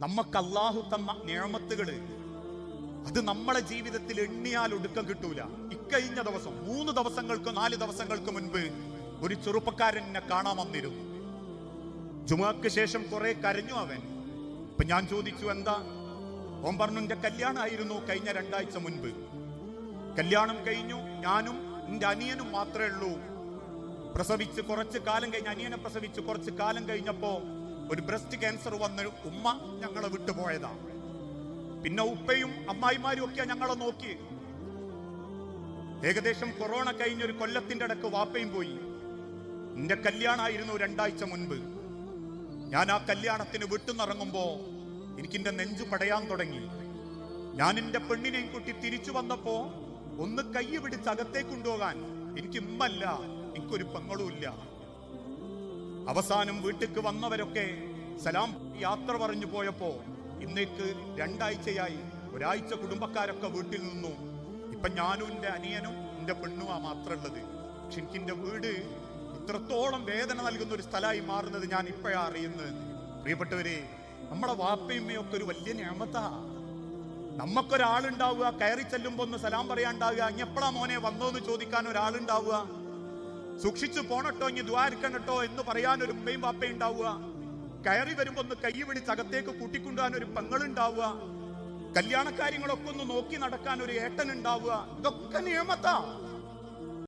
നമുക്ക് അള്ളാഹു തന്ന നിഅമത്തുകള് അത് നമ്മളെ ജീവിതത്തിൽ എണ്ണിയാൽ ഒടുക്കം കിട്ടൂല. ഇക്കഴിഞ്ഞ ദിവസം 3 ദിവസങ്ങൾക്ക് 4 ദിവസങ്ങൾക്ക് മുൻപ് ഒരു ചെറുപ്പക്കാരൻ എന്നെ കാണാൻ വന്നിരുന്നു. ജുമുഅക്ക് ശേഷം കുറെ കരഞ്ഞു അവൻ. അപ്പൊ ഞാൻ ചോദിച്ചു എന്താ? ഓൻ പറഞ്ഞു എന്റെ കല്യാണമായിരുന്നു കഴിഞ്ഞ 2 ആഴ്ച മുൻപ്. കല്യാണം കഴിഞ്ഞു, ഞാനും എന്റെ അനിയനും മാത്രമേ ഉള്ളൂ. പ്രസവിച്ച് കുറച്ച് കാലം കഴിഞ്ഞ് അനിയനെ പ്രസവിച്ച് കുറച്ച് കാലം കഴിഞ്ഞപ്പോ ഒരു ബ്രസ്റ്റ് ക്യാൻസർ വന്ന് ഉമ്മ ഞങ്ങളെ വിട്ടുപോയതാ. പിന്നെ ഉപ്പയും അമ്മായിമാരും ഒക്കെ ഞങ്ങളെ നോക്കി. ഏകദേശം കൊറോണ കഴിഞ്ഞൊരു കൊല്ലത്തിന്റെ ഇടക്ക് വാപ്പയും പോയി. എന്റെ കല്യാണമായിരുന്നു 2 ആഴ്ച മുൻപ്. ഞാൻ ആ കല്യാണത്തിന് വിട്ടുനിറങ്ങുമ്പോ എനിക്ക് എന്റെ നെഞ്ചു പടയാൻ തുടങ്ങി. ഞാൻ എന്റെ പെണ്ണിനെയും കുട്ടി തിരിച്ചു വന്നപ്പോ ഒന്ന് കൈ പിടിച്ച് അകത്തേക്ക് കൊണ്ടുപോകാൻ എനിക്ക് ഇമ്മല്ല, എനിക്കൊരു പെങ്ങളുമില്ല. അവസാനം വീട്ടിക്ക് വന്നവരൊക്കെ സലാം യാത്ര പറഞ്ഞു പോയപ്പോ ഇന്നേക്ക് 2 ആഴ്ചയായി. ഒരാഴ്ച കുടുംബക്കാരൊക്കെ വീട്ടിൽ നിന്നു. ഇപ്പൊ ഞാനും എന്റെ അനിയനും എന്റെ പെണ്ണുമാ മാത്രമുള്ളത്. പക്ഷെ എനിക്ക് എന്റെ വീട് ഇത്രത്തോളം വേദന നൽകുന്ന ഒരു സ്ഥലമായി മാറുന്നത് ഞാൻ ഇപ്പോഴാ അറിയുന്നത്. പ്രിയപ്പെട്ടവരെ, നമ്മളെ വാപ്പയമ്മയൊക്കെ ഒരു വലിയ നിഅമത്താ. നമുക്കൊരാളുണ്ടാവുക, കയറി ചെല്ലുമ്പോ ഒന്ന് സലാം പറയാണ്ടാവുക, എപ്പോഴാ മോനെ വന്നോന്ന് ചോദിക്കാൻ ഒരാളുണ്ടാവുക, സൂക്ഷിച്ചു പോണട്ടോ ഇനി ദ്വാരിക്കണട്ടോ എന്ന് പറയാൻ ഒരു ഉമ്മയും വാപ്പയും ഉണ്ടാവുക, കയറി വരുമ്പോ ഒന്ന് കൈ പിടിച്ച് അകത്തേക്ക് കൂട്ടിക്കൊണ്ടുപോകാൻ ഒരു പെങ്ങളുണ്ടാവുക, കല്യാണ കാര്യങ്ങളൊക്കെ ഒന്ന് നോക്കി നടക്കാൻ ഒരു ഏട്ടൻ ഉണ്ടാവുക. ഇതൊക്കെ നിയമത്താ.